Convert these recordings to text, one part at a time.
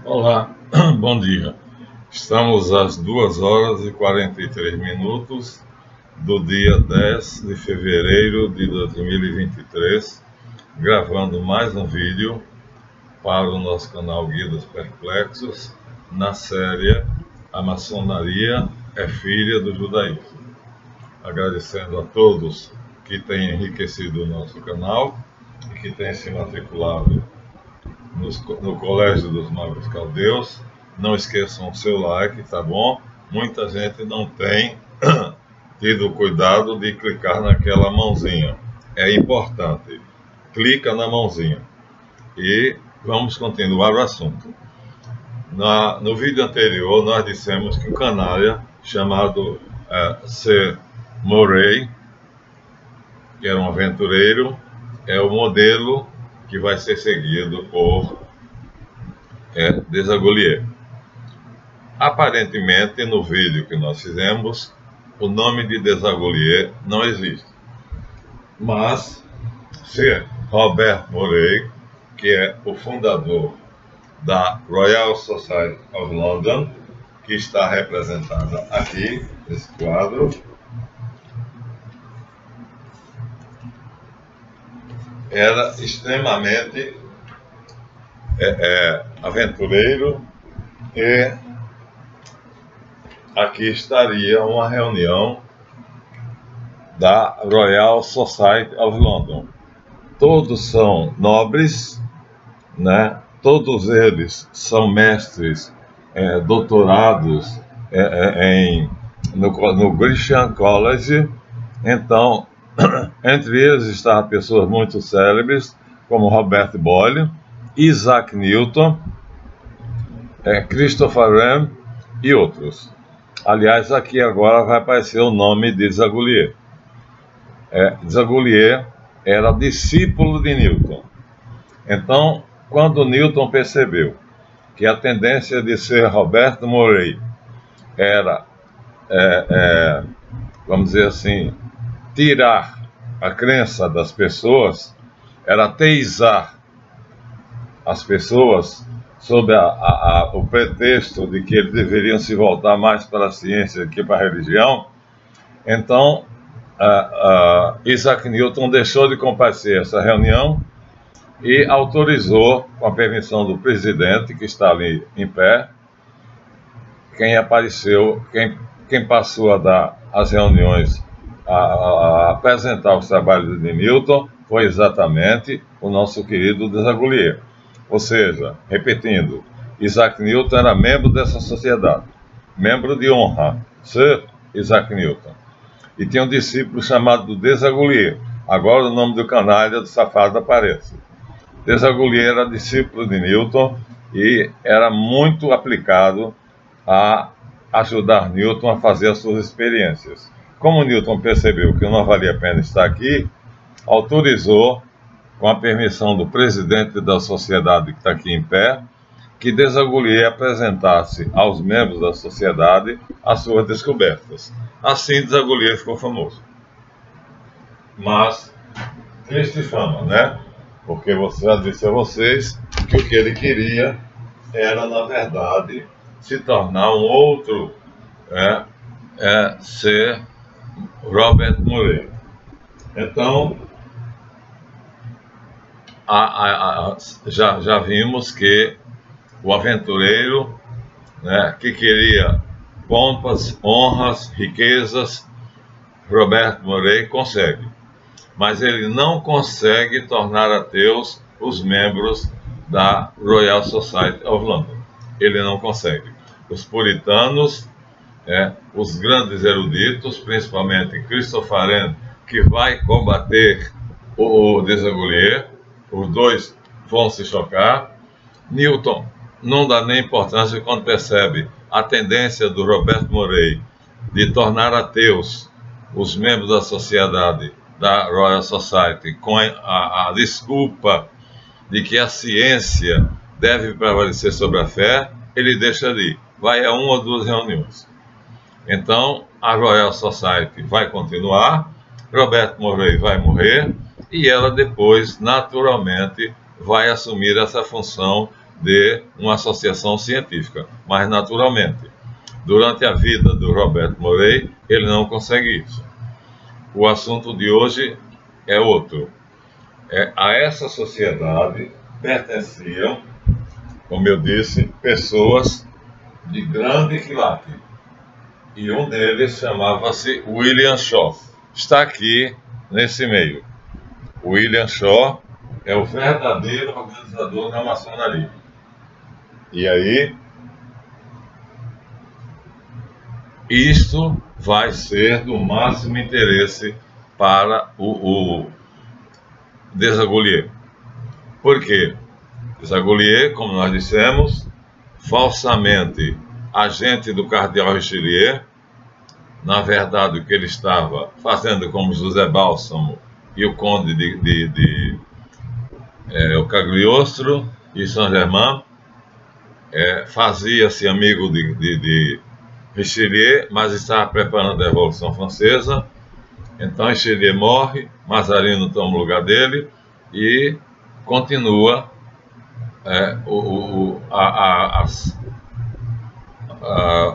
Olá, bom dia. Estamos às 2h43 do dia 10 de fevereiro de 2023, gravando mais um vídeo para o nosso canal Guia dos Perplexos, na série A Maçonaria é Filha do Judaísmo. Agradecendo a todos que têm enriquecido o nosso canal e que têm se matriculado no Colégio dos Magos Caldeus. Não esqueçam o seu like, tá bom? Muita gente não tem tido o cuidado de clicar naquela mãozinha. É importante. Clica na mãozinha. E vamos continuar o assunto. No vídeo anterior, nós dissemos que o canalha chamado C. Murray, que era um aventureiro, é o modelo que vai ser seguido por Desaguliers. Aparentemente, no vídeo que nós fizemos, o nome de Desaguliers não existe. Mas, se Robert Murray, que é o fundador da Royal Society of London, que está representada aqui, nesse quadro, era extremamente aventureiro, e aqui estaria uma reunião da Royal Society of London. Todos são nobres, né? Todos eles são mestres, doutorados no Gresham College. Então, entre eles estavam pessoas muito célebres, como Robert Boyle, Isaac Newton, Christopher Wren e outros. Aliás, aqui agora vai aparecer o nome de Desaguliers. Desaguliers era discípulo de Newton. Então, quando Newton percebeu que a tendência de ser Robert Murray era, vamos dizer assim, tirar a crença das pessoas, era ateizar as pessoas sob o pretexto de que eles deveriam se voltar mais para a ciência do que para a religião. Então, Isaac Newton deixou de comparecer a essa reunião e autorizou, com a permissão do presidente, que está ali em pé, quem passou a dar as reuniões, a apresentar os trabalhos de Newton, foi exatamente o nosso querido Desaguliers. Ou seja, repetindo, Isaac Newton era membro dessa sociedade, membro de honra, Sir Isaac Newton. E tinha um discípulo chamado Desaguliers. Agora o nome do canalha do safado aparece. Desaguliers era discípulo de Newton e era muito aplicado a ajudar Newton a fazer as suas experiências. Como Newton percebeu que não valia a pena estar aqui, autorizou, com a permissão do presidente da sociedade que está aqui em pé, que Desaguliers apresentasse aos membros da sociedade as suas descobertas. Assim, Desaguliers ficou famoso. Mas, triste fama, né? Porque eu já disse a vocês que o que ele queria era, na verdade, se tornar um outro, ser Robert Murray. Então, já vimos que o aventureiro, né, que queria pompas, honras, riquezas, Robert Murray consegue. Mas ele não consegue tornar ateus os membros da Royal Society of London. Ele não consegue. Os puritanos, os grandes eruditos, principalmente Christopher Wren, que vai combater o Desaguliers, os dois vão se chocar. Newton não dá nem importância quando percebe a tendência do Robert Murray de tornar ateus os membros da sociedade da Royal Society, com a desculpa de que a ciência deve prevalecer sobre a fé. Ele deixa de ir, vai a uma ou duas reuniões. Então, a Royal Society vai continuar, Robert Murray vai morrer, e ela depois, naturalmente, vai assumir essa função de uma associação científica, mas naturalmente, durante a vida do Robert Morey, ele não consegue isso. O assunto de hoje é outro. A essa sociedade pertenciam, como eu disse, pessoas de grande quilate. E um deles chamava-se William Shaw. Está aqui nesse meio. William Shaw é o verdadeiro organizador da maçonaria. E aí, isto vai ser do máximo interesse para o Desaguliers. Por quê? Desaguliers, como nós dissemos, falsamente agente do cardeal Richelieu. Na verdade, o que ele estava fazendo como José Bálsamo e o conde o Cagliostro e Saint-Germain, fazia-se amigo de Richelieu, mas estava preparando a Revolução Francesa. Então Richelieu morre, Mazarino toma o lugar dele e continua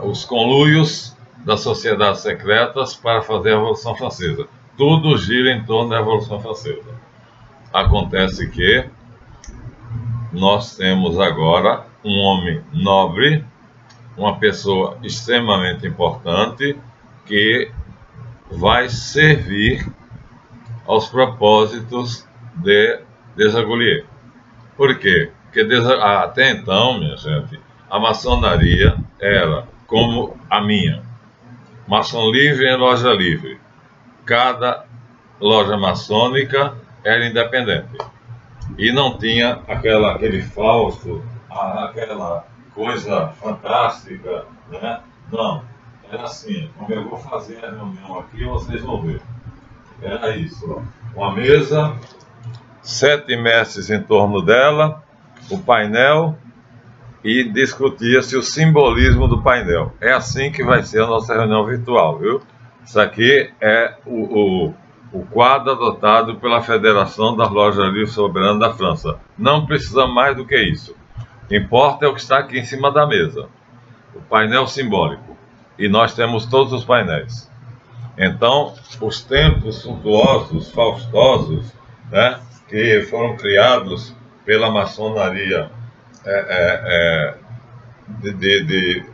os conluios das sociedades secretas para fazer a Revolução Francesa. Tudo gira em torno da Revolução Francesa. Acontece que nós temos agora um homem nobre, uma pessoa extremamente importante, que vai servir aos propósitos de Desaguliers. Por quê? Porque até então, minha gente, a maçonaria era como a minha. Maçom livre em loja livre. Cada loja maçônica era independente. E não tinha aquele falso, aquela coisa fantástica, né? Não. Era assim, como eu vou fazer a reunião aqui, vocês vão ver. Era isso, ó. Uma mesa, 7 mestres em torno dela, o painel, e discutia-se o simbolismo do painel. É assim que vai ser a nossa reunião virtual, viu? Isso aqui é o quadro adotado pela Federação das Lojas Livres Soberanas da França. Não precisa mais do que isso. Importa é o que está aqui em cima da mesa. O painel simbólico. E nós temos todos os painéis. Então, os templos suntuosos, faustosos, né, que foram criados pela maçonaria de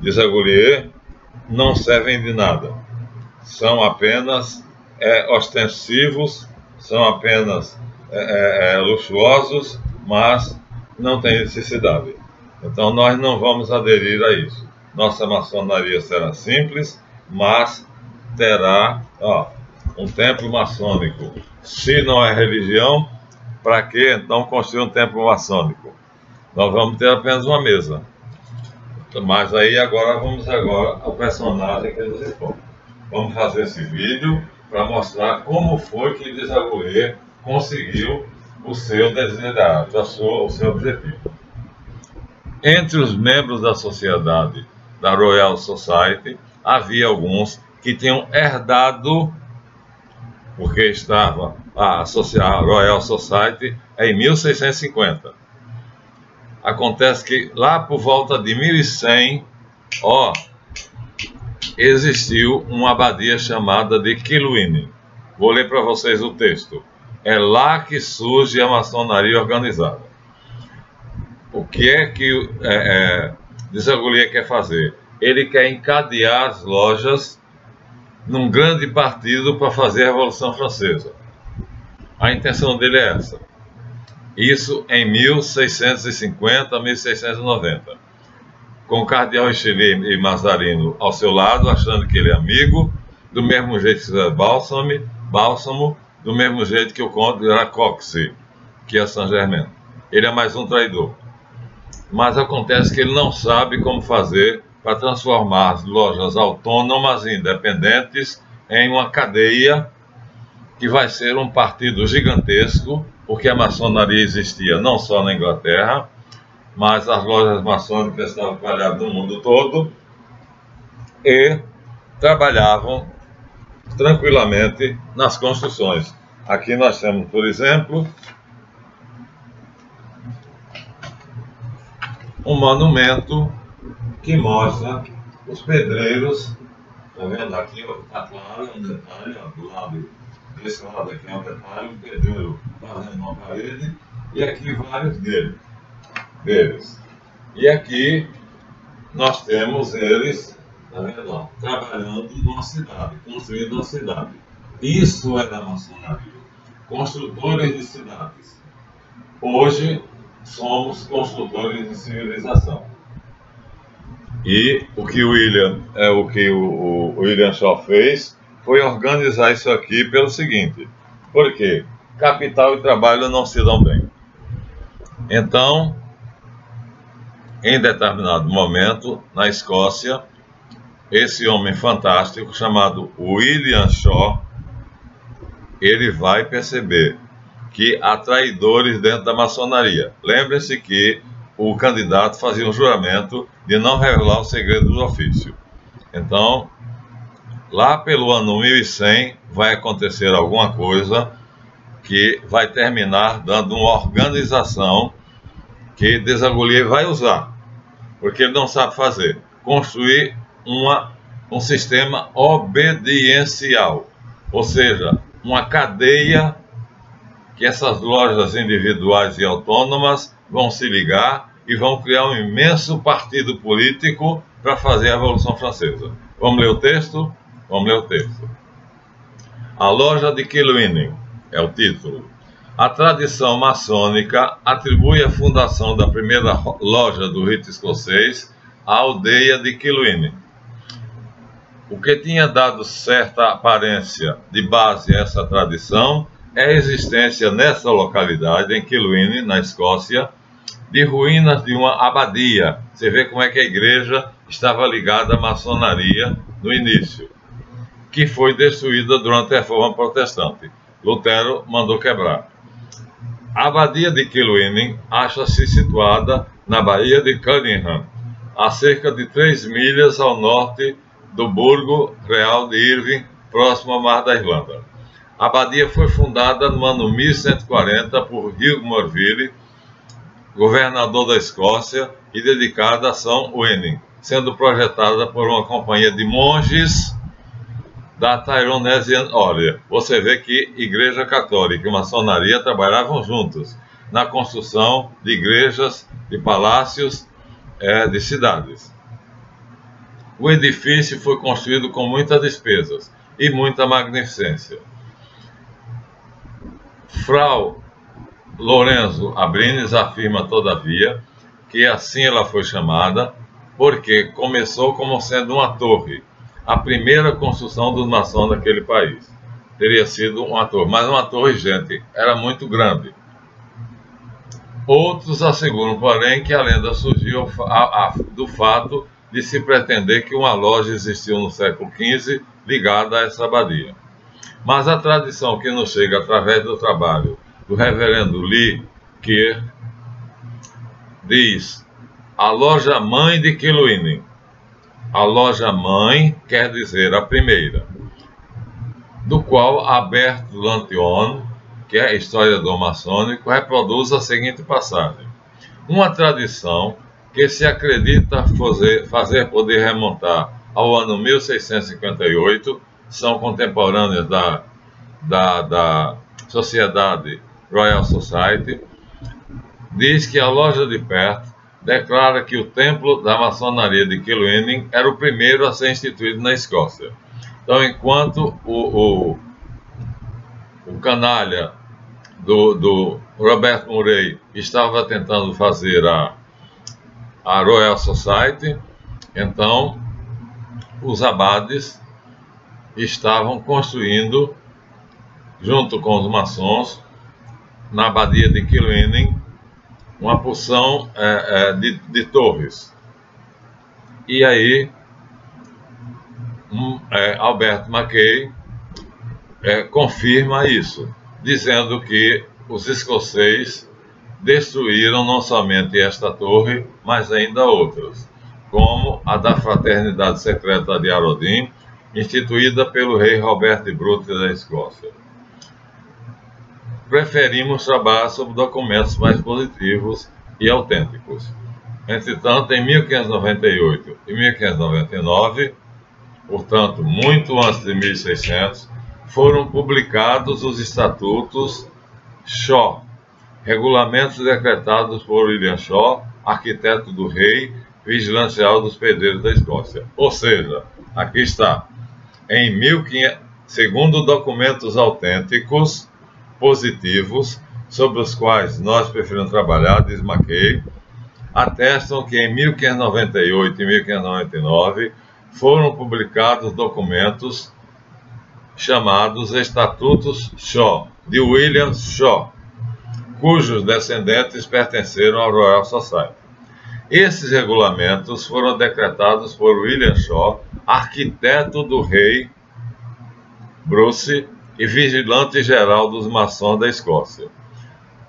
Desaguliers, não servem de nada. São apenas ostensivos, são apenas luxuosos, mas não tem necessidade. Então nós não vamos aderir a isso. Nossa maçonaria será simples, mas terá um templo maçônico. Se não é religião, para que então construir um templo maçônico? Nós vamos ter apenas uma mesa. Mas aí vamos ao personagem que eles expõem. Vamos fazer esse vídeo para mostrar como foi que Desaguliers conseguiu o seu desiderato, o seu objetivo. Entre os membros da sociedade da Royal Society, havia alguns que tinham herdado, porque estava a Royal Society em 1650. Acontece que lá por volta de 1100, existiu uma abadia chamada de Kilwinning. Vou ler para vocês o texto. É lá que surge a maçonaria organizada. O que é que Desaguliers quer fazer? Ele quer encadear as lojas num grande partido para fazer a Revolução Francesa. A intenção dele é essa. Isso em 1650 a 1690. Com o cardeal Richelieu e Mazarino ao seu lado, achando que ele é amigo, do mesmo jeito que o Bálsamo, do mesmo jeito que o conde Racoxe, que é Saint-Germain. Ele é mais um traidor. Mas acontece que ele não sabe como fazer para transformar as lojas autônomas e independentes em uma cadeia que vai ser um partido gigantesco, porque a maçonaria existia não só na Inglaterra, mas as lojas maçônicas estavam espalhadas no mundo todo e trabalhavam tranquilamente nas construções. Aqui nós temos, por exemplo, um monumento que mostra os pedreiros. Está vendo aqui? Está claro, um detalhe, ó, do lado desse lado aqui é um detalhe, um pedreiro fazendo uma parede, e aqui vários deles. E aqui nós temos eles, tá vendo, ó, trabalhando numa cidade, construindo uma cidade. Isso é da maçonaria. Construtores de cidades. Hoje somos construtores de civilização. E o que o William Shaw fez foi organizar isso aqui pelo seguinte: porque capital e trabalho não se dão bem. Então, em determinado momento, na Escócia, esse homem fantástico chamado William Shaw, ele vai perceber que há traidores dentro da maçonaria. Lembre-se que o candidato fazia um juramento de não revelar o segredo do ofício. Então, lá pelo ano 1100, vai acontecer alguma coisa que vai terminar dando uma organização que Desaguliers vai usar, porque ele não sabe fazer. Construir um sistema obediencial, ou seja, uma cadeia que essas lojas individuais e autônomas vão se ligar e vão criar um imenso partido político para fazer a Revolução Francesa. Vamos ler o texto? Vamos ler o texto. A Loja de Kilwinning é o título. A tradição maçônica atribui a fundação da primeira loja do rito escocês à aldeia de Kilwinning. O que tinha dado certa aparência de base a essa tradição é a existência nessa localidade, em Kilwinning, na Escócia, de ruínas de uma abadia. Você vê como é que a igreja estava ligada à maçonaria no início, que foi destruída durante a Reforma Protestante. Lutero mandou quebrar. A abadia de Kilwinning acha-se situada na Baía de Cunningham, a cerca de 3 milhas ao norte do Burgo Real de Irving, próximo ao Mar da Irlanda. A abadia foi fundada no ano 1140 por Hugh Morville, governador da Escócia, e dedicada a São Wenning, sendo projetada por uma companhia de monges da Tyrone Order. Você vê que Igreja Católica e maçonaria trabalhavam juntos na construção de igrejas, de palácios, de cidades. O edifício foi construído com muitas despesas e muita magnificência. Frau Lorenzo Abrines afirma, todavia, que assim ela foi chamada porque começou como sendo uma torre, a primeira construção dos maçons daquele país. Teria sido uma torre, mas uma torre, gente, era muito grande. Outros asseguram, porém, que a lenda surgiu do fato de se pretender que uma loja existiu no século XV ligada a essa abadia. Mas a tradição que nos chega através do trabalho do reverendo Lee Keir diz: a loja mãe de Kilwinning. A loja mãe quer dizer a primeira, do qual Albert Lantion, que é historiador maçônico, reproduz a seguinte passagem: uma tradição que se acredita fazer poder remontar ao ano 1658, são contemporâneas da Sociedade Royal Society, diz que a loja de Perth declara que o templo da maçonaria de Kilwinning era o primeiro a ser instituído na Escócia. Então, enquanto o canalha do Robert Murray estava tentando fazer a Royal Society, então os abades estavam construindo, junto com os maçons, na abadia de Kilwinning, uma porção de torres. E aí, Albert Mackay confirma isso, dizendo que os escoceses destruíram não somente esta torre, mas ainda outras, como a da Fraternidade Secreta de Arodin, instituída pelo rei Robert Bruce da Escócia. Preferimos trabalhar sobre documentos mais positivos e autênticos. Entretanto, em 1598 e 1599, portanto, muito antes de 1600, foram publicados os Estatutos Shaw, regulamentos decretados por William Shaw, arquiteto do rei, vigilante geral dos pedreiros da Escócia. Ou seja, aqui está, em 1500, segundo documentos autênticos, positivos, sobre os quais nós preferimos trabalhar, diz Mackay, atestam que em 1598 e 1599 foram publicados documentos chamados Estatutos Shaw, de William Shaw, cujos descendentes pertenceram ao Royal Society. Esses regulamentos foram decretados por William Shaw, arquiteto do rei Bruce e vigilante geral dos maçons da Escócia.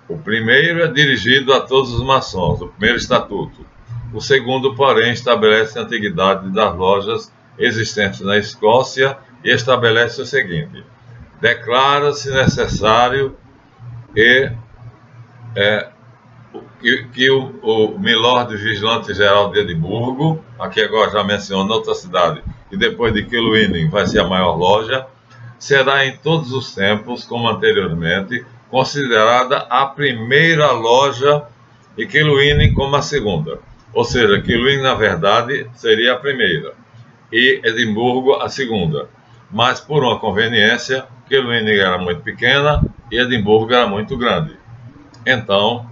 O primeiro é dirigido a todos os maçons, o primeiro estatuto. O segundo, porém, estabelece a antiguidade das lojas existentes na Escócia e estabelece o seguinte: declara-se necessário que o Milord Vigilante Geral de Edimburgo, aqui agora já menciono outra cidade, e depois de Kilwinning vai ser a maior loja, será em todos os tempos, como anteriormente, considerada a primeira loja e Kilwinning como a segunda. Ou seja, Kilwinning, na verdade, seria a primeira e Edimburgo a segunda. Mas, por uma conveniência, Kilwinning era muito pequena e Edimburgo era muito grande. Então,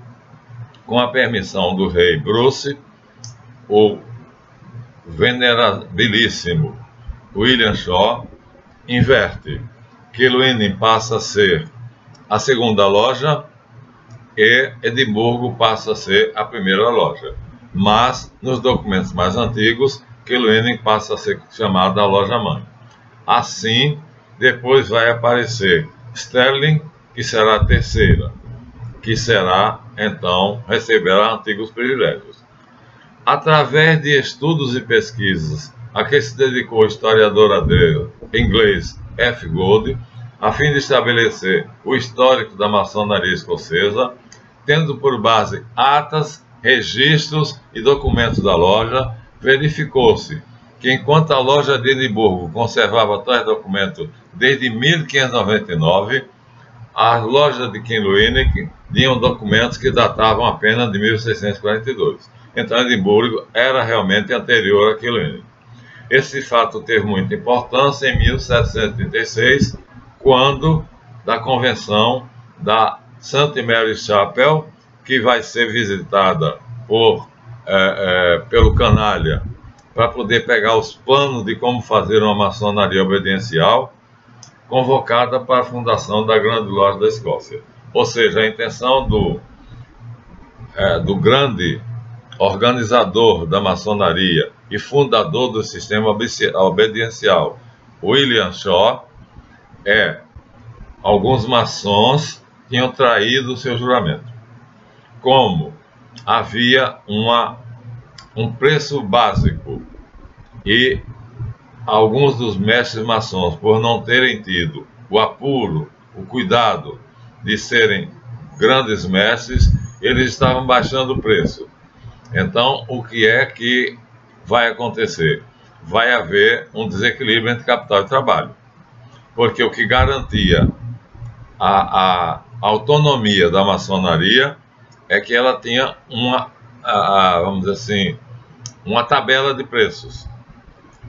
com a permissão do rei Bruce, o venerabilíssimo William Shaw inverte. Kilwinning passa a ser a segunda loja e Edimburgo passa a ser a primeira loja. Mas, nos documentos mais antigos, Kilwinning passa a ser chamada a loja-mãe. Assim, depois vai aparecer Stirling, que será a terceira, que será, então, receberá antigos privilégios. Através de estudos e pesquisas a que se dedicou o historiador inglês F. Gould, a fim de estabelecer o histórico da maçonaria escocesa, tendo por base atas, registros e documentos da loja, verificou-se que, enquanto a loja de Edimburgo conservava tais documentos desde 1599, as lojas de Kilwinning tinham documentos que datavam apenas de 1642. Então, Edimburgo era realmente anterior a Kilwinning. Esse fato teve muita importância em 1736, quando da convenção da St. Mary's Chapel, que vai ser visitada pelo canalha para poder pegar os planos de como fazer uma maçonaria obediencial, convocada para a fundação da Grande Loja da Escócia. Ou seja, a intenção do grande organizador da maçonaria e fundador do sistema obediencial, William Shaw, alguns maçons tinham traído o seu juramento. Como havia um preço básico e alguns dos mestres maçons, por não terem tido o apuro, o cuidado de serem grandes mestres, eles estavam baixando o preço. Então, o que é que vai acontecer? Vai haver um desequilíbrio entre capital e trabalho. Porque o que garantia a autonomia da maçonaria é que ela tinha vamos dizer assim, uma tabela de preços.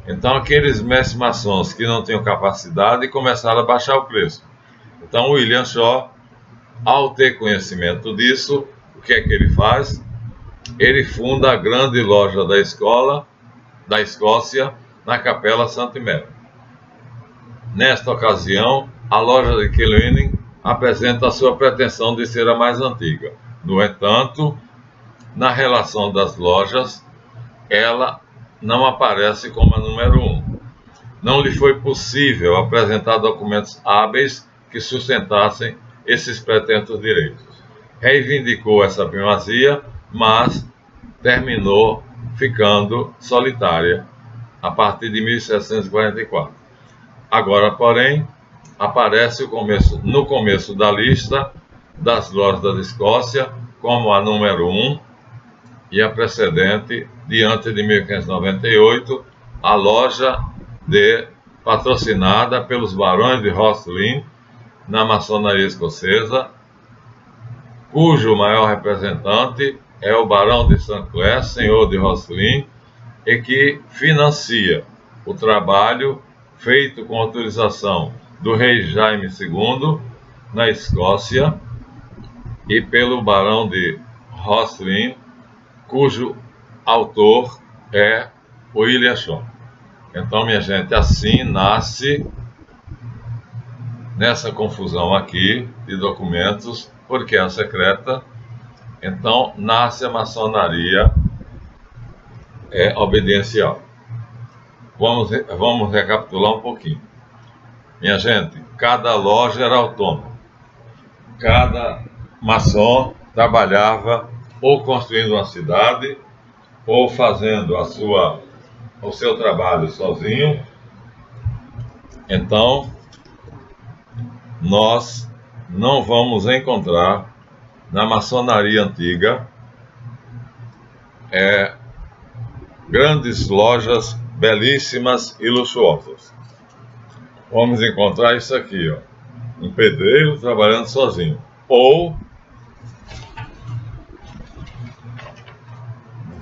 Então, aqueles mestres maçons que não tinham capacidade começaram a baixar o preço. Então, William Shaw, ao ter conhecimento disso, o que é que ele faz? Ele funda a grande loja da Escócia, na Capela St. Mary. Nesta ocasião, a loja de Kilwinning apresenta a sua pretensão de ser a mais antiga. No entanto, na relação das lojas, ela não aparece como a número 1. Não lhe foi possível apresentar documentos hábeis que sustentassem esses pretensos direitos. Reivindicou essa primazia, mas terminou ficando solitária a partir de 1744. Agora, porém, aparece no começo da lista das lojas da Escócia como a número 1 e a precedente, diante de 1598, a loja patrocinada pelos barões de Rosslyn, na maçonaria escocesa, cujo maior representante é o barão de St. Clair, senhor de Rosslyn, e que financia o trabalho feito com autorização do rei Jaime II, na Escócia, e pelo barão de Rosslyn, cujo autor é William Shaw. Então, minha gente, assim nasce, nessa confusão aqui de documentos, porque é secreta, então nasce a maçonaria obediencial. Vamos recapitular um pouquinho. Minha gente, cada loja era autônoma. Cada maçom trabalhava ou construindo uma cidade, ou fazendo o seu trabalho sozinho. Então, nós não vamos encontrar na maçonaria antiga grandes lojas belíssimas e luxuosas. Vamos encontrar isso aqui, ó, um pedreiro trabalhando sozinho, ou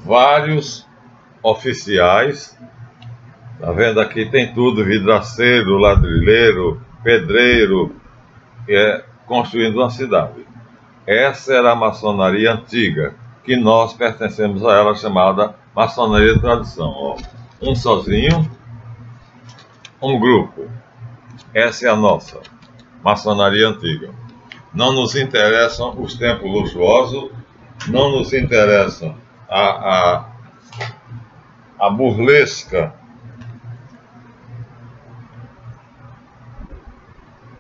vários oficiais. Tá vendo aqui? Tem tudo: vidraceiro, ladrilheiro, pedreiro, construindo uma cidade. Essa era a maçonaria antiga, que nós pertencemos a ela, chamada maçonaria de tradição. Ó, um sozinho, um grupo. Essa é a nossa maçonaria antiga. Não nos interessam os templos luxuosos, não nos interessam a burlesca,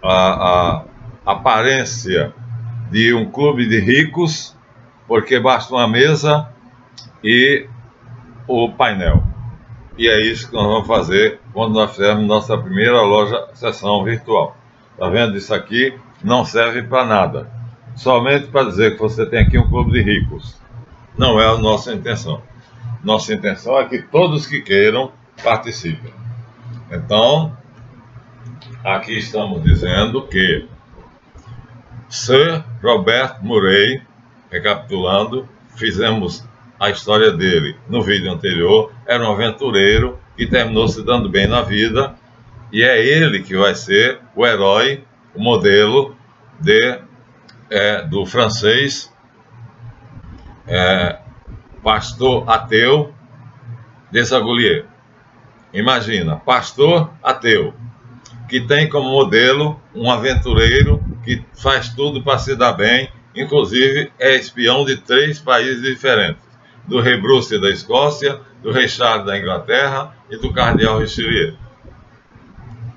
a aparência de um clube de ricos, porque basta uma mesa e o painel. E é isso que nós vamos fazer quando nós fizermos nossa primeira loja sessão virtual. Tá vendo? Isso aqui não serve para nada, somente para dizer que você tem aqui um clube de ricos. Não é a nossa intenção. Nossa intenção é que todos que queiram participem. Então, aqui estamos dizendo que Sir Robert Murray, recapitulando, fizemos a história dele no vídeo anterior, era um aventureiro que terminou se dando bem na vida, e é ele que vai ser o herói, o modelo do francês pastor ateu Desaguliers. Imagina, pastor ateu, que tem como modelo um aventureiro que faz tudo para se dar bem, inclusive é espião de 3 países diferentes: do rei Bruce da Escócia, do rei Charles da Inglaterra e do cardeal Richelieu.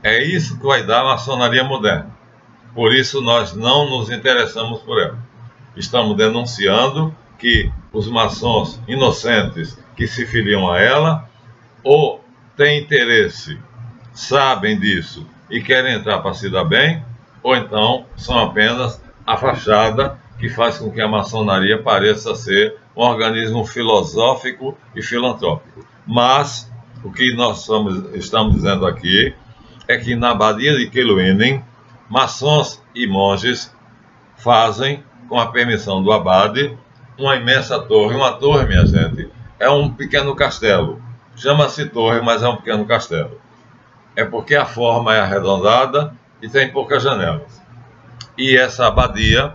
É isso que vai dar a maçonaria moderna. Por isso nós não nos interessamos por ela. Estamos denunciando que os maçons inocentes que se filiam a ela ou têm interesse, sabem disso e querem entrar para se dar bem, ou então são apenas a fachada que faz com que a maçonaria pareça ser um organismo filosófico e filantrópico. Mas o que nós estamos dizendo aqui é que na abadia de Keluinen, maçons e monges fazem, com a permissão do abade, uma imensa torre. Uma torre, minha gente, é um pequeno castelo. Chama-se torre, mas é um pequeno castelo. É porque a forma é arredondada e tem poucas janelas. E essa abadia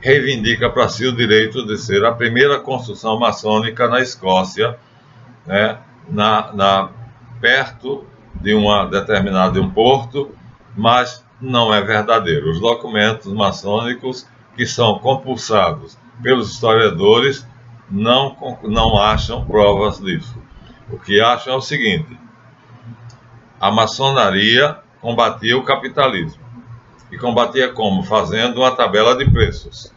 reivindica para si o direito de ser a primeira construção maçônica na Escócia, né, perto de um porto, mas não é verdadeiro. Os documentos maçônicos que são compulsados pelos historiadores não acham provas disso. O que acham é o seguinte: a maçonaria combatia o capitalismo. E combatia como? Fazendo uma tabela de preços.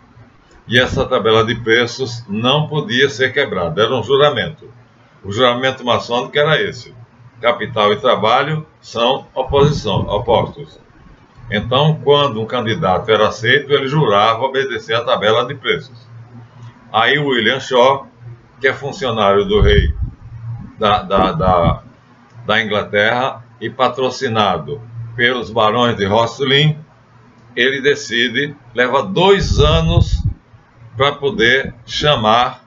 E essa tabela de preços não podia ser quebrada, era um juramento. O juramento maçônico era esse: capital e trabalho são opostos. Então, quando um candidato era aceito, ele jurava obedecer à tabela de preços. Aí William Shaw que é funcionário do rei da Inglaterra e patrocinado pelos barões de Hohenzollern, ele decide, leva 2 anos para poder chamar,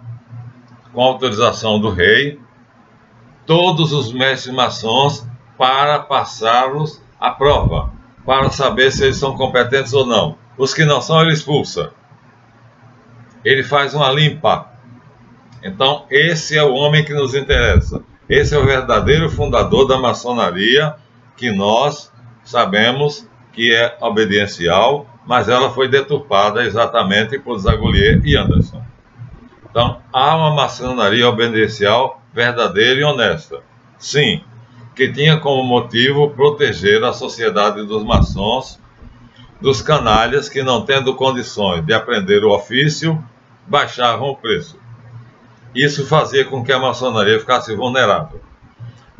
com autorização do rei, todos os mestres maçons para passá-los à prova, para saber se eles são competentes ou não. Os que não são, ele expulsa. Ele faz uma limpa. Então, esse é o homem que nos interessa. Esse é o verdadeiro fundador da maçonaria, que nós sabemos que é obediencial, mas ela foi deturpada exatamente por Desagolliers e Anderson. Então, há uma maçonaria obediencial verdadeira e honesta. Sim, que tinha como motivo proteger a sociedade dos maçons, dos canalhas que, não tendo condições de aprender o ofício, baixavam o preço. Isso fazia com que a maçonaria ficasse vulnerável.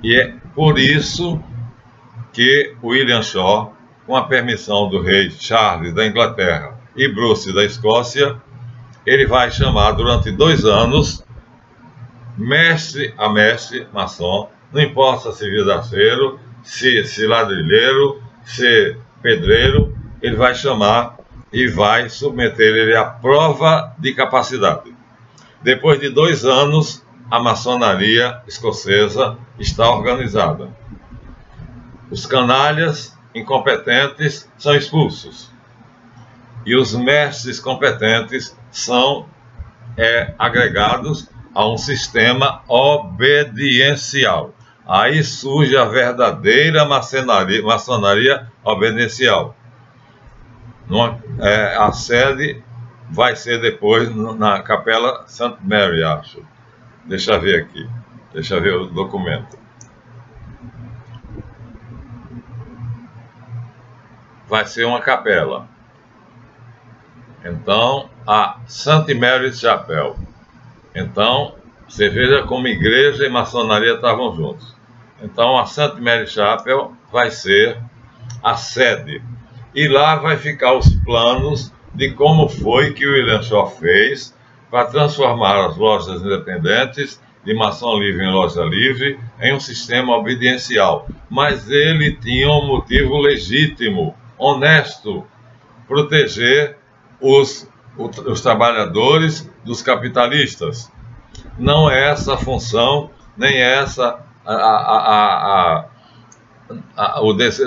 E é por isso que William Shaw, com a permissão do rei Charles da Inglaterra e Bruce da Escócia, ele vai chamar durante 2 anos, mestre a mestre maçom, não importa se vidraceiro, se ladrilheiro, se pedreiro, ele vai chamar e vai submeter ele à prova de capacidade. Depois de 2 anos, a maçonaria escocesa está organizada. Os canalhas incompetentes são expulsos. E os mestres competentes são agregados a um sistema obediencial. Aí surge a verdadeira maçonaria obediencial. A sede vai ser depois na Capela St. Mary, acho. Deixa eu ver aqui. Deixa eu ver o documento. Vai ser uma capela. Então, a St. Mary's Chapel. Então, você veja como igreja e maçonaria estavam juntos. Então, a St. Mary's Chapel vai ser a sede. E lá vai ficar os planos de como foi que o William Shaw fez para transformar as lojas independentes de maçom livre em loja livre em um sistema obediencial. Mas ele tinha um motivo legítimo, honesto, proteger os trabalhadores dos capitalistas. Não é essa a função, nem é essa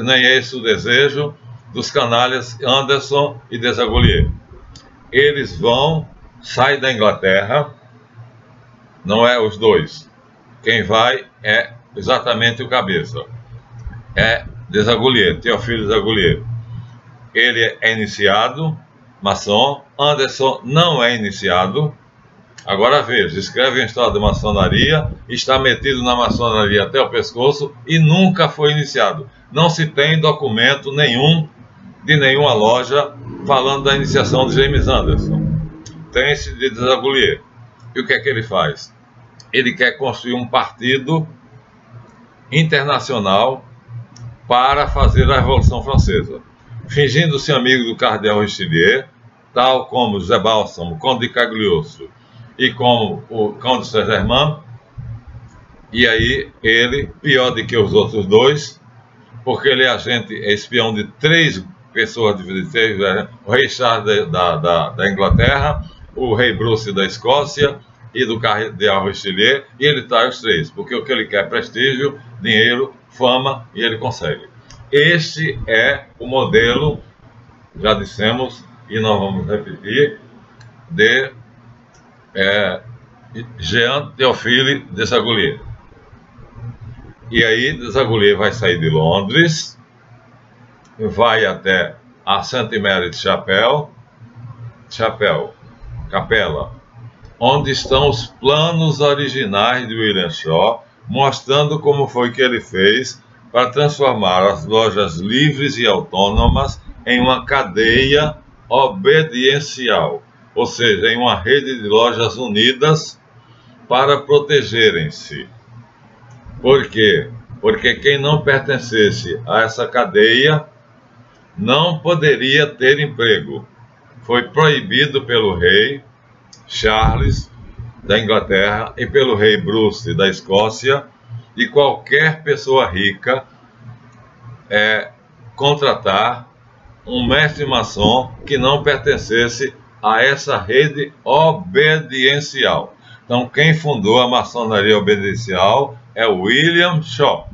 nem é esse o desejo dos canalhas Anderson e Desagolliers. Eles saem da Inglaterra, não é os dois. Quem vai é exatamente o cabeça. É Desagolliers, Théophile Desagolliers. Ele é iniciado, maçom. Anderson não é iniciado. Agora veja, escreve em história da maçonaria, está metido na maçonaria até o pescoço e nunca foi iniciado. Não se tem documento nenhum de nenhuma loja falando da iniciação de James Anderson. Tem-se de Desagolliers. E o que é que ele faz? Ele quer construir um partido internacional para fazer a Revolução Francesa. Fingindo-se amigo do cardeal Richelieu, tal como José Bálsamo, Conde de Cagliostro e como o Conde de Saint-Germain, e aí ele, pior do que os outros dois, porque ele é espião de 3 pessoas diferentes, o rei Charles da Inglaterra, o rei Bruce da Escócia e do cardeal Richelieu, e ele trai os 3, porque o que ele quer é prestígio, dinheiro, fama, e ele consegue. Este é o modelo, já dissemos, e nós vamos repetir, de Jean Théophile Desagolliers. E aí Desagolliers vai sair de Londres, vai até a St. Mary's Capela, onde estão os planos originais de William Shaw, mostrando como foi que ele fez para transformar as lojas livres e autônomas em uma cadeia obediencial, ou seja, em uma rede de lojas unidas para protegerem-se. Por quê? Porque quem não pertencesse a essa cadeia não poderia ter emprego. Foi proibido pelo rei Charles da Inglaterra e pelo rei Bruce da Escócia, e qualquer pessoa rica contratar um mestre maçom que não pertencesse a essa rede obediencial. Então, quem fundou a maçonaria obediencial é William Shaw.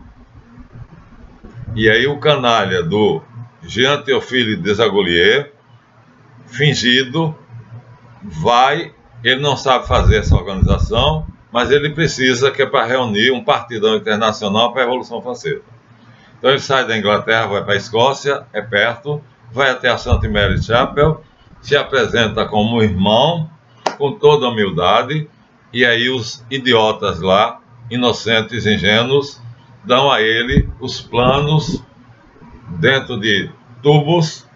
E aí o canalha do Jean Théophile Desaguliers, fingido, ele não sabe fazer essa organização, mas ele precisa, que é para reunir um partidão internacional para a Revolução Francesa. Então ele sai da Inglaterra, vai para a Escócia, é perto, vai até a St. Mary's Chapel, se apresenta como irmão, com toda a humildade, e aí os idiotas lá, inocentes, ingênuos, dão a ele os planos dentro de tubos,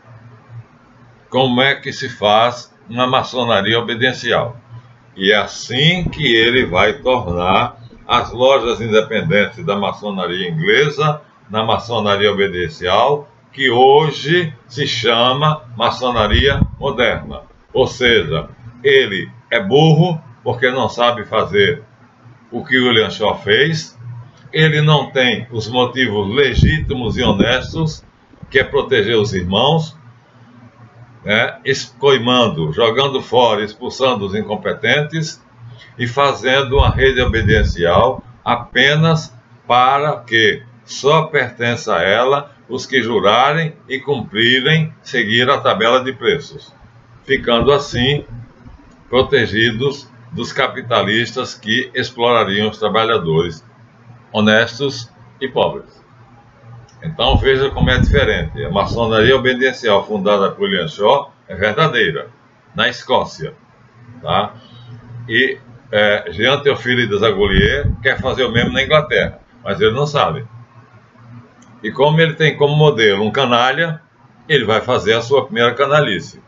como é que se faz uma maçonaria obediencial. E é assim que ele vai tornar as lojas independentes da maçonaria inglesa na maçonaria obediencial, que hoje se chama maçonaria moderna. Ou seja, ele é burro porque não sabe fazer o que William Shaw fez, ele não tem os motivos legítimos e honestos, que é proteger os irmãos, escoimando, jogando fora, expulsando os incompetentes e fazendo uma rede obediencial apenas para que só pertença a ela os que jurarem e cumprirem seguir a tabela de preços, ficando assim protegidos dos capitalistas que explorariam os trabalhadores honestos e pobres. Então veja como é diferente. A maçonaria obediencial fundada por William Shaw é verdadeira, na Escócia, tá? E Jean Théophile Desaguliers quer fazer o mesmo na Inglaterra, mas ele não sabe. E como ele tem como modelo um canalha, ele vai fazer a sua primeira canalice.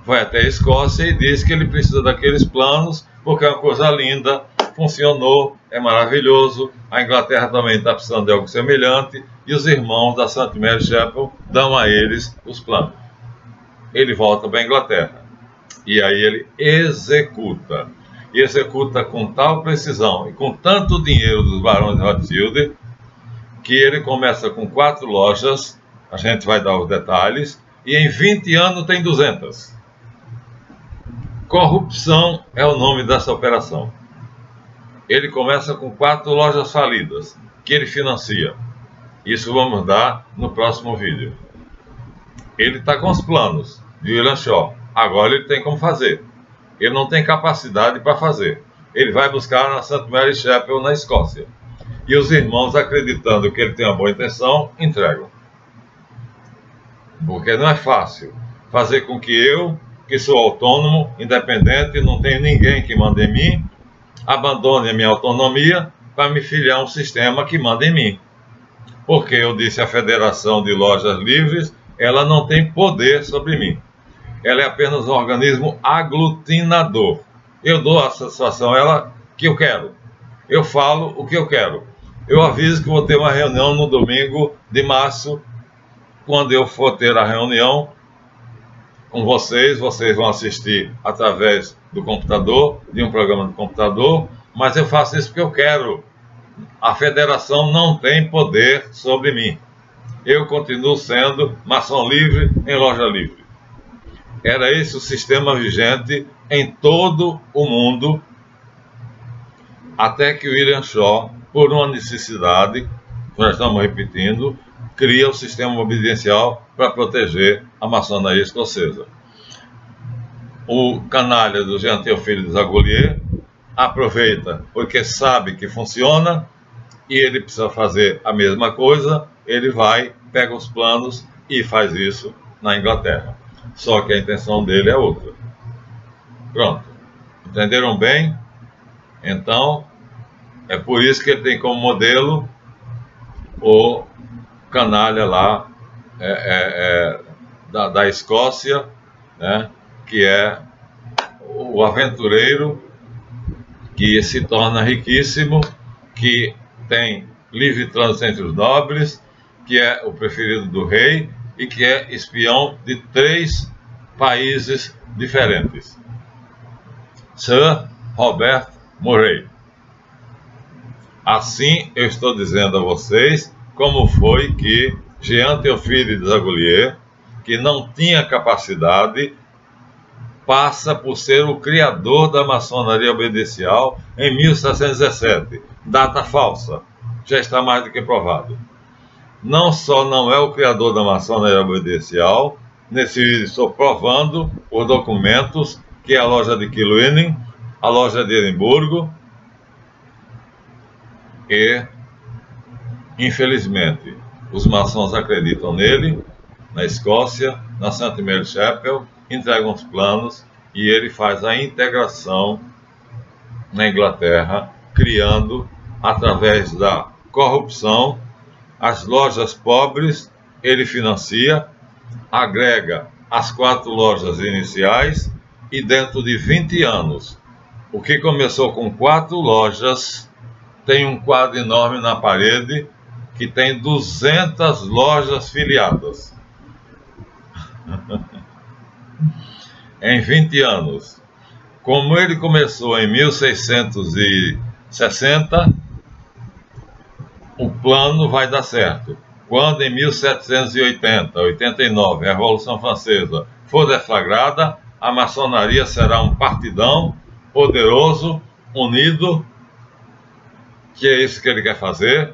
Vai até a Escócia e diz que ele precisa daqueles planos, porque é uma coisa linda, funcionou, é maravilhoso, a Inglaterra também está precisando de algo semelhante, e os irmãos da St. Mary's Chapel dão a eles os planos. Ele volta para a Inglaterra, e aí ele executa. E executa com tal precisão e com tanto dinheiro dos barões de Rothschild, que ele começa com 4 lojas, a gente vai dar os detalhes, e em 20 anos tem 200. Corrupção é o nome dessa operação. Ele começa com 4 lojas falidas, que ele financia. Isso vamos dar no próximo vídeo. Ele está com os planos de William Shaw. Agora ele tem como fazer. Ele não tem capacidade para fazer. Ele vai buscar na St. Mary's Chapel, na Escócia. E os irmãos, acreditando que ele tem uma boa intenção, entregam. Porque não é fácil fazer com que eu, que sou autônomo, independente, não tenho ninguém que mande em mim, abandone a minha autonomia para me filiar a um sistema que manda em mim. Porque eu disse à Federação de Lojas Livres, ela não tem poder sobre mim. Ela é apenas um organismo aglutinador. Eu dou a satisfação a ela que eu quero. Eu falo o que eu quero. Eu aviso que vou ter uma reunião no domingo de março. Quando eu for ter a reunião com vocês, vocês vão assistir através do computador, de um programa do computador, mas eu faço isso porque eu quero. A federação não tem poder sobre mim. Eu continuo sendo maçom livre em loja livre. Era esse o sistema vigente em todo o mundo, até que William Shaw, por uma necessidade, nós estamos repetindo, cria o sistema obediencial para proteger a maçonaria escocesa. O canalha do Jean Théophile Desaguliers aproveita porque sabe que funciona e ele precisa fazer a mesma coisa, ele vai, pega os planos e faz isso na Inglaterra. Só que a intenção dele é outra. Pronto. Entenderam bem? Então, é por isso que ele tem como modelo o canalha lá da Escócia, né, que é o aventureiro que se torna riquíssimo, que tem livre trânsito entre os nobres, que é o preferido do rei e que é espião de 3 países diferentes. Sir Robert Murray. Assim eu estou dizendo a vocês como foi que Jean Théophile de Desaguliers, que não tinha capacidade, passa por ser o criador da maçonaria obediencial em 1717. Data falsa, já está mais do que provado. Não só não é o criador da maçonaria obediencial, nesse vídeo estou provando os documentos que a loja de Kilwinning, a loja de Edimburgo e, infelizmente, os maçons acreditam nele, na Escócia, na St. Mary Chapel, entregam os planos e ele faz a integração na Inglaterra, criando, através da corrupção, as lojas pobres. Ele financia, agrega as 4 lojas iniciais e dentro de 20 anos, o que começou com 4 lojas, tem um quadro enorme na parede que tem 200 lojas filiadas. Em 20 anos. Como ele começou em 1660, o plano vai dar certo. Quando em 1780, 89, a Revolução Francesa for deflagrada, a maçonaria será um partidão poderoso, unido, que é isso que ele quer fazer,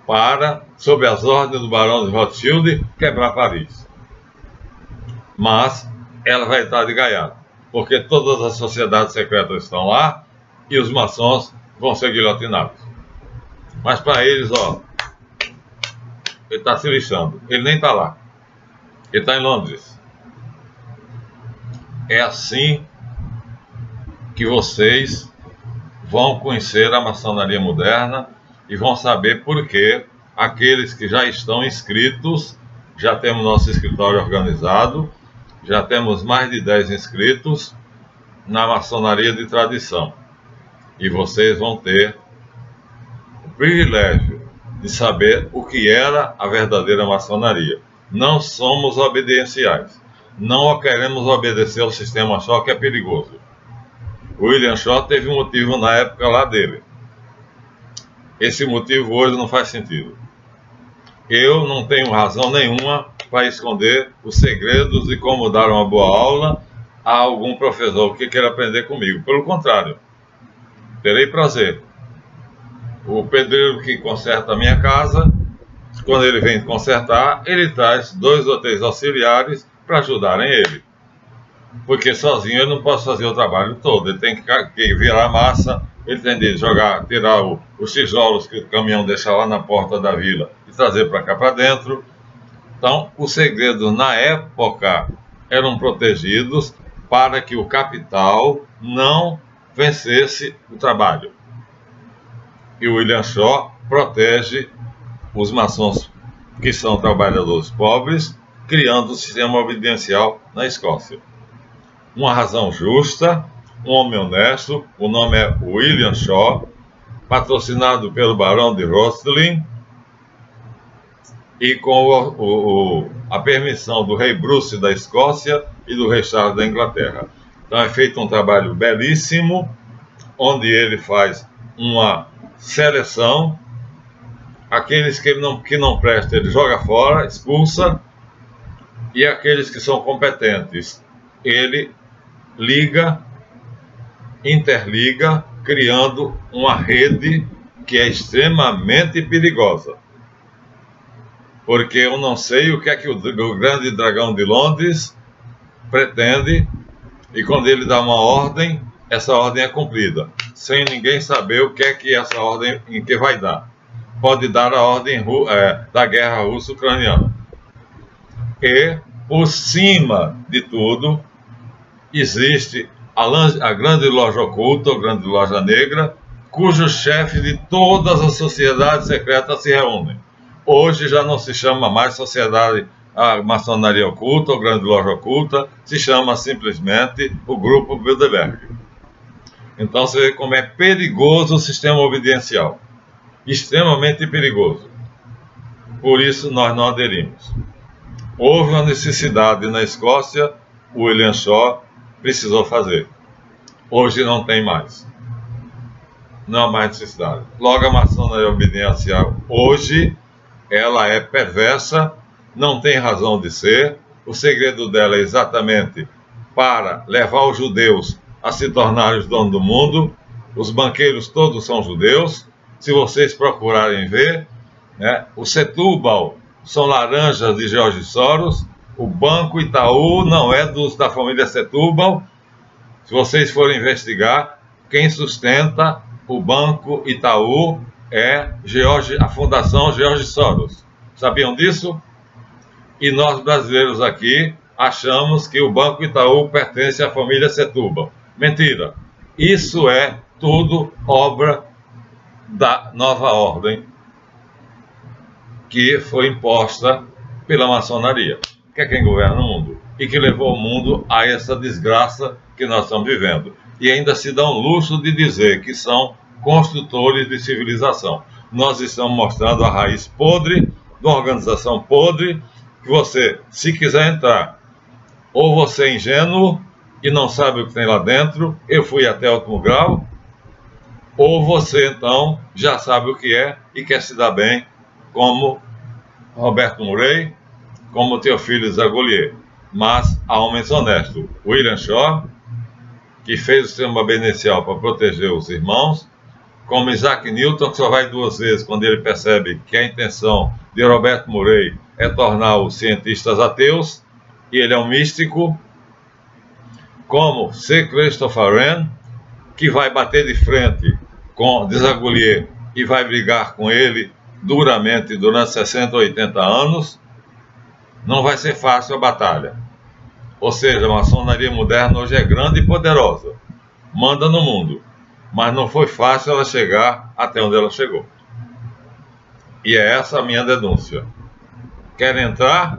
para, sob as ordens do Barão de Rothschild, quebrar Paris. Mas ela vai estar de gaiato, porque todas as sociedades secretas estão lá e os maçons vão ser guilhotinados. Mas para eles, ó, ele está se lixando. Ele nem está lá. Ele está em Londres. É assim que vocês vão conhecer a maçonaria moderna e vão saber por que aqueles que já estão inscritos, já temos nosso escritório organizado, já temos mais de 10 inscritos na maçonaria de tradição. E vocês vão ter o privilégio de saber o que era a verdadeira maçonaria. Não somos obedienciais. Não queremos obedecer ao sistema Shaw, que é perigoso. O William Shaw teve um motivo na época lá dele. Esse motivo hoje não faz sentido. Eu não tenho razão nenhuma para esconder os segredos de como dar uma boa aula a algum professor que queira aprender comigo. Pelo contrário, terei prazer. O pedreiro que conserta a minha casa, quando ele vem consertar, ele traz 2 ou 3 auxiliares para ajudarem ele. Porque sozinho ele não pode fazer o trabalho todo. Ele tem que virar massa, ele tem de jogar, tirar os tijolos que o caminhão deixa lá na porta da vila e trazer para cá para dentro. Então, os segredos na época eram protegidos para que o capital não vencesse o trabalho. E o William Shaw protege os maçons que são trabalhadores pobres, criando um sistema obediencial na Escócia. Uma razão justa, um homem honesto, o nome é William Shaw, patrocinado pelo Barão de Rothschild e com a permissão do rei Bruce da Escócia e do rei Charles da Inglaterra. Então é feito um trabalho belíssimo, onde ele faz uma seleção. Aqueles que não prestam, ele joga fora, expulsa, e aqueles que são competentes, ele liga, interliga, criando uma rede que é extremamente perigosa. Porque eu não sei o que é que o grande dragão de Londres pretende, e quando ele dá uma ordem, essa ordem é cumprida, sem ninguém saber o que é que essa ordem em que vai dar. Pode dar a ordem da guerra russo-ucraniana. E, por cima de tudo, existe a grande loja oculta, a grande loja negra, cujos chefes de todas as sociedades secretas se reúnem. Hoje já não se chama mais sociedade, a maçonaria oculta, ou grande loja oculta, se chama simplesmente o Grupo Bilderberg. Então você vê como é perigoso o sistema obediencial. Extremamente perigoso. Por isso nós não aderimos. Houve uma necessidade na Escócia, o William Shaw precisou fazer. Hoje não tem mais. Não há mais necessidade. Logo, a maçonaria obediência hoje, ela é perversa, não tem razão de ser. O segredo dela é exatamente para levar os judeus a se tornarem os donos do mundo. Os banqueiros todos são judeus. Se vocês procurarem ver, né, o Setúbal são laranjas de George Soros. O Banco Itaú não é da família Setúbal. Se vocês forem investigar, quem sustenta o Banco Itaú é a Fundação George Soros. Sabiam disso? E nós brasileiros aqui achamos que o Banco Itaú pertence à família Setúbal. Mentira! Isso é tudo obra da nova ordem que foi imposta pela maçonaria, que é quem governa o mundo, e que levou o mundo a essa desgraça que nós estamos vivendo. E ainda se dão luxo de dizer que são construtores de civilização. Nós estamos mostrando a raiz podre, de uma organização podre, que você, se quiser entrar, ou você é ingênuo e não sabe o que tem lá dentro, eu fui até o último grau, ou você, então, já sabe o que é e quer se dar bem, como Roberto Murray, como Teofilo Zagolier. Mas há homens honestos. William Shaw, que fez o sistema beneficial para proteger os irmãos, como Isaac Newton, que só vai 2 vezes quando ele percebe que a intenção de Roberto Murray é tornar os cientistas ateus, e ele é um místico, como C. Christopher Wren, que vai bater de frente com Desaguliers e vai brigar com ele duramente durante 60 ou 80 anos. Não vai ser fácil a batalha. Ou seja, a maçonaria moderna hoje é grande e poderosa, manda no mundo, mas não foi fácil ela chegar até onde ela chegou. E é essa a minha denúncia. Querem entrar?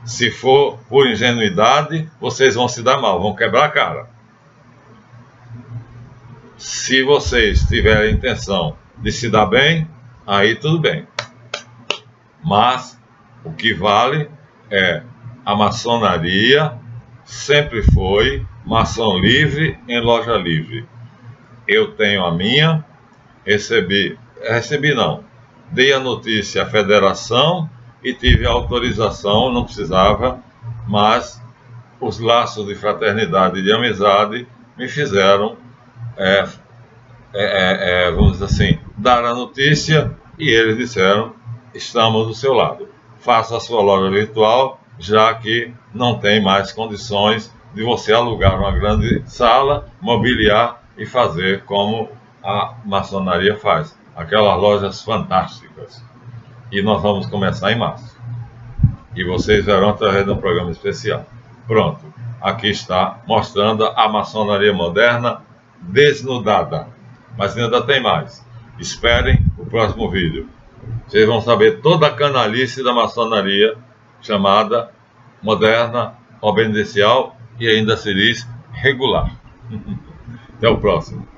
Se for por ingenuidade, vocês vão se dar mal, vão quebrar a cara. Se vocês tiverem intenção de se dar bem, aí tudo bem. Mas o que vale é a maçonaria sempre foi maçom livre em loja livre. Eu tenho a minha, dei a notícia à federação e tive a autorização, não precisava, mas os laços de fraternidade e de amizade me fizeram, vamos dizer assim, dar a notícia, e eles disseram: estamos do seu lado. Faça a sua loja virtual, já que não tem mais condições de você alugar uma grande sala, mobiliar e fazer como a maçonaria faz, aquelas lojas fantásticas. E nós vamos começar em março. E vocês verão através de um programa especial. Pronto, aqui está, mostrando a maçonaria moderna desnudada. Mas ainda tem mais. Esperem o próximo vídeo. Vocês vão saber toda a canalice da maçonaria, chamada moderna, obediência e ainda se diz regular. Até o próximo.